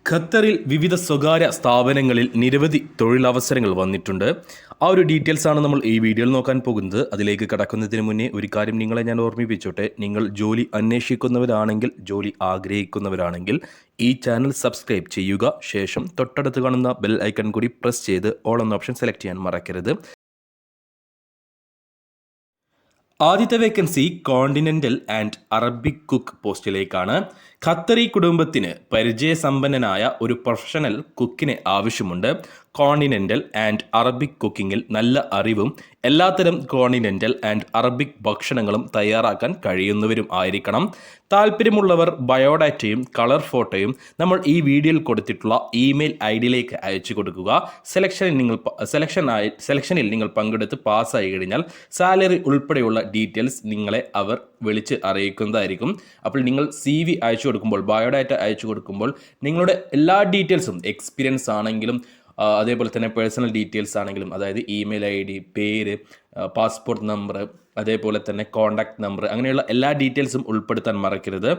ഖത്തറിൽ വിവിധ സ്വകാര്യ സ്ഥാപനങ്ങളിൽ നിരവധി തൊഴിലവസരങ്ങൾ വന്നിട്ടുണ്ട്. ആ ഒരു ഡീറ്റെയിൽസാണ് നമ്മൾ ഈ വീഡിയോയിൽ നോക്കാൻ പോകുന്നത്. അതിലേക്ക് കടക്കുന്നതിന് മുന്നേ ഒരു കാര്യം നിങ്ങളെ ഞാൻ ഓർമ്മിപ്പിച്ചോട്ടെ. നിങ്ങൾ ജോലി അന്വേഷിക്കുന്നവരാണെങ്കിൽ, ജോലി ആഗ്രഹിക്കുന്നവരാണെങ്കിൽ ഈ ചാനൽ സബ്സ്ക്രൈബ് ചെയ്യുക. ശേഷം തൊട്ടടുത്ത് കാണുന്ന ബെൽ ഐക്കൺ കൂടി പ്രസ് ചെയ്ത് ഓൾ എന്ന ഓപ്ഷൻ സെലക്ട് ചെയ്യാൻ മറക്കരുത്. ആദ്യത്തെ vacancy continental and Arabic cook പോസ്റ്റിലേക്കാണ്. ഖത്തറി കുടുംബത്തിന് പരിചയസമ്പന്നനായ ഒരു പ്രൊഫഷണൽ കുക്കിനെ ആവശ്യമുണ്ട്. കോണ്ടിനെൻ്റൽ ആൻഡ് അറബിക് കുക്കിങ്ങിൽ നല്ല അറിവും എല്ലാത്തരം കോണ്ടിനെൻ്റൽ ആൻഡ് അറബിക് ഭക്ഷണങ്ങളും തയ്യാറാക്കാൻ കഴിയുന്നവരും ആയിരിക്കണം. താല്പര്യമുള്ളവർ ബയോഡാറ്റയും കളർ ഫോട്ടോയും നമ്മൾ ഈ വീഡിയോയിൽ കൊടുത്തിട്ടുള്ള ഇമെയിൽ ഐഡിയിലേക്ക് അയച്ചു കൊടുക്കുക. സെലക്ഷനിൽ നിങ്ങൾ പങ്കെടുത്ത് പാസ്സായി കഴിഞ്ഞാൽ സാലറി ഉൾപ്പെടെയുള്ള ഡീറ്റെയിൽസ് നിങ്ങളെ അവർ വിളിച്ച് അറിയിക്കുന്നതായിരിക്കും. അപ്പോൾ നിങ്ങൾ CV അയച്ചു കൊടുക്കുമ്പോൾ, ബയോഡാറ്റ അയച്ചു കൊടുക്കുമ്പോൾ നിങ്ങളുടെ എല്ലാ ഡീറ്റെയിൽസും, എക്സ്പീരിയൻസ് ആണെങ്കിലും അതേപോലെ തന്നെ പേഴ്സണൽ ഡീറ്റെയിൽസ് ആണെങ്കിലും, അതായത് ഇമെയിൽ ID, പേര്, പാസ്പോർട്ട് നമ്പർ, അതേപോലെ തന്നെ കോൺടാക്ട് നമ്പർ, അങ്ങനെയുള്ള എല്ലാ ഡീറ്റെയിൽസും ഉൾപ്പെടുത്താൻ മറക്കരുത്.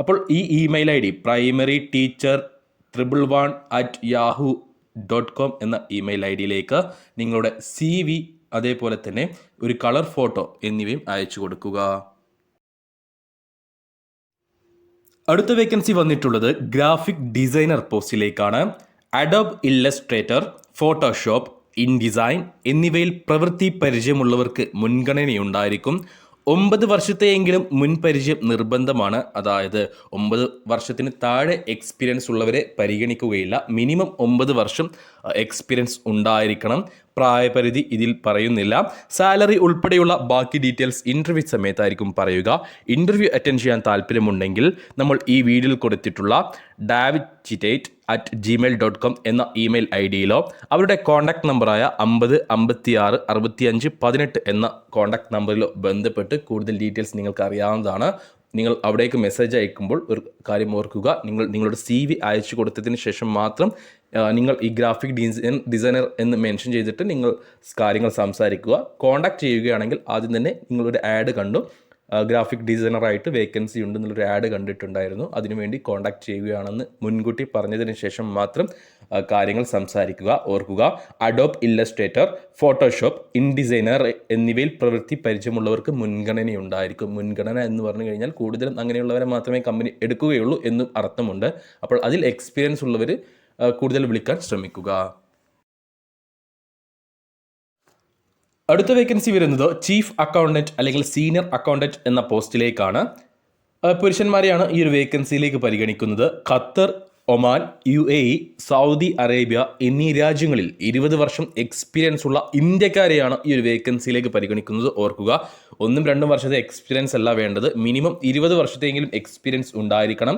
അപ്പോൾ ഈ ഇമെയിൽ ID primaryteacher111@yahoo.com എന്ന ഇമെയിൽ IDയിലേക്ക് നിങ്ങളുടെ CV, അതേപോലെ തന്നെ ഒരു കളർ ഫോട്ടോ എന്നിവയും അയച്ചു കൊടുക്കുക. അടുത്ത വേക്കൻസി വന്നിട്ടുള്ളത് ഗ്രാഫിക് ഡിസൈനർ പോസ്റ്റിലേക്കാണ്. അഡോബ് ഇല്ലസ്ട്രേറ്റർ, ഫോട്ടോഷോപ്പ്, ഇൻഡിസൈൻ എന്നിവയിൽ പ്രവൃത്തി പരിചയമുള്ളവർക്ക് മുൻഗണനയുണ്ടായിരിക്കും. 9 വർഷത്തെയെങ്കിലും മുൻപരിചയം നിർബന്ധമാണ്. അതായത് 9 വർഷത്തിന് താഴെ എക്സ്പീരിയൻസ് ഉള്ളവരെ പരിഗണിക്കുകയില്ല. മിനിമം 9 വർഷം എക്സ്പീരിയൻസ് ഉണ്ടായിരിക്കണം. പ്രായപരിധി ഇതിൽ പറയുന്നില്ല. സാലറി ഉൾപ്പെടെയുള്ള ബാക്കി ഡീറ്റെയിൽസ് ഇൻ്റർവ്യൂ സമയത്തായിരിക്കും പറയുക. ഇൻ്റർവ്യൂ അറ്റൻഡ് ചെയ്യാൻ താല്പര്യമുണ്ടെങ്കിൽ നമ്മൾ ഈ വീഡിയോയിൽ കൊടുത്തിട്ടുള്ള davidchittate@gmail.com എന്ന ഇമെയിൽ IDയിലോ അവരുടെ കോൺടാക്ട് നമ്പറായ 50 56 65 18 എന്ന കോൺടാക്ട് നമ്പറിലോ ബന്ധപ്പെട്ട് കൂടുതൽ ഡീറ്റെയിൽസ് നിങ്ങൾക്ക് അറിയാവുന്നതാണ്. നിങ്ങൾ അവിടേക്ക് മെസ്സേജ് അയക്കുമ്പോൾ ഒരു കാര്യം ഓർക്കുക, നിങ്ങളുടെ CV അയച്ചു കൊടുത്തതിന് ശേഷം മാത്രം നിങ്ങൾ ഈ ഗ്രാഫിക് ഡിസൈനർ എന്ന് മെൻഷൻ ചെയ്തിട്ട് നിങ്ങൾ കാര്യങ്ങൾ സംസാരിക്കുക. കോൺടാക്ട് ചെയ്യുകയാണെങ്കിൽ ആദ്യം തന്നെ നിങ്ങളൊരു ആഡ് കണ്ടു, ഗ്രാഫിക് ഡിസൈനറായിട്ട് വേക്കൻസി ഉണ്ടെന്നുള്ളൊരു ആഡ് കണ്ടിട്ടുണ്ടായിരുന്നു. അതിനുവേണ്ടി കോൺടാക്ട് ചെയ്യുകയാണെന്ന് മുൻകൂട്ടി പറഞ്ഞതിന് ശേഷം മാത്രം കാര്യങ്ങൾ സംസാരിക്കുക. ഓർക്കുക, അഡോബ് ഇല്ലസ്ട്രേറ്റർ, ഫോട്ടോഷോപ്പ്, ഇൻഡിസൈനർ എന്നിവയിൽ പ്രവൃത്തി പരിചയമുള്ളവർക്ക് മുൻഗണനയുണ്ടായിരിക്കും. മുൻഗണന എന്ന് പറഞ്ഞു കഴിഞ്ഞാൽ കൂടുതലും അങ്ങനെയുള്ളവരെ മാത്രമേ കമ്പനി എടുക്കുകയുള്ളൂ എന്നും അർത്ഥമുണ്ട്. അപ്പോൾ അതിൽ എക്സ്പീരിയൻസ് ഉള്ളവർ കൂടുതൽ വിളിക്കാൻ ശ്രമിക്കുക. അടുത്ത വേക്കൻസി വരുന്നത് ചീഫ് അക്കൗണ്ടൻറ്റ് അല്ലെങ്കിൽ സീനിയർ അക്കൗണ്ടൻറ്റ് എന്ന പോസ്റ്റിലേക്കാണ്. പുരുഷന്മാരെയാണ് ഈ ഒരു വേക്കൻസിയിലേക്ക് പരിഗണിക്കുന്നത്. Qatar, Oman, UAE, Saudi Arabia എന്നീ രാജ്യങ്ങളിൽ 20 വർഷം എക്സ്പീരിയൻസ് ഉള്ള ഇന്ത്യക്കാരെയാണ് ഈ ഒരു വേക്കൻസിയിലേക്ക് പരിഗണിക്കുന്നത്. ഓർക്കുക, 1-2 വർഷത്തെ എക്സ്പീരിയൻസ് അല്ല വേണ്ടത്, മിനിമം 20 വർഷത്തെയെങ്കിലും എക്സ്പീരിയൻസ് ഉണ്ടായിരിക്കണം.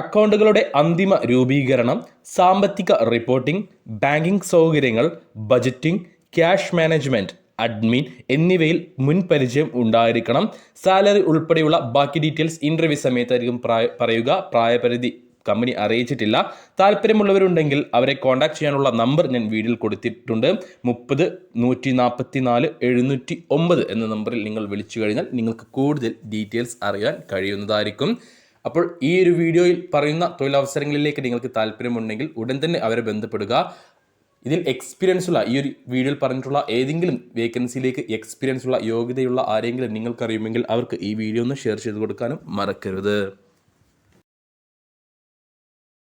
അക്കൗണ്ടുകളുടെ അന്തിമ രൂപീകരണം, സാമ്പത്തിക റിപ്പോർട്ടിംഗ്, ബാങ്കിംഗ് സൗകര്യങ്ങൾ, ബജറ്റിംഗ്, ക്യാഷ് മാനേജ്മെൻറ്റ്, അഡ്മിൻ എന്നിവയിൽ മുൻപരിചയം ഉണ്ടായിരിക്കണം. സാലറി ഉൾപ്പെടെയുള്ള ബാക്കി ഡീറ്റെയിൽസ് ഇൻ്റർവ്യൂ സമയത്തായിരിക്കും പറയുക. പ്രായപരിധി കമ്പനി അറിയിച്ചിട്ടില്ല. താല്പര്യമുള്ളവരുണ്ടെങ്കിൽ അവരെ കോൺടാക്ട് ചെയ്യാനുള്ള നമ്പർ ഞാൻ വീഡിയോയിൽ കൊടുത്തിട്ടുണ്ട്. 30 144 709 എന്ന നമ്പറിൽ നിങ്ങൾ വിളിച്ചു കഴിഞ്ഞാൽ നിങ്ങൾക്ക് കൂടുതൽ ഡീറ്റെയിൽസ് അറിയാൻ കഴിയുന്നതായിരിക്കും. അപ്പോൾ ഈ ഒരു വീഡിയോയിൽ പറയുന്ന തൊഴിലവസരങ്ങളിലേക്ക് നിങ്ങൾക്ക് താല്പര്യമുണ്ടെങ്കിൽ ഉടൻ തന്നെ അവരെ ബന്ധപ്പെടുക. ഇതിൽ എക്സ്പീരിയൻസ് ഉള്ള, ഈ ഒരു വീഡിയോയിൽ പറഞ്ഞിട്ടുള്ള ഏതെങ്കിലും വേക്കൻസിയിലേക്ക് എക്സ്പീരിയൻസ് ഉള്ള, യോഗ്യതയുള്ള ആരെങ്കിലും നിങ്ങൾക്കറിയുമെങ്കിൽ അവർക്ക് ഈ വീഡിയോ ഒന്ന് ഷെയർ ചെയ്ത് കൊടുക്കാനും മറക്കരുത്.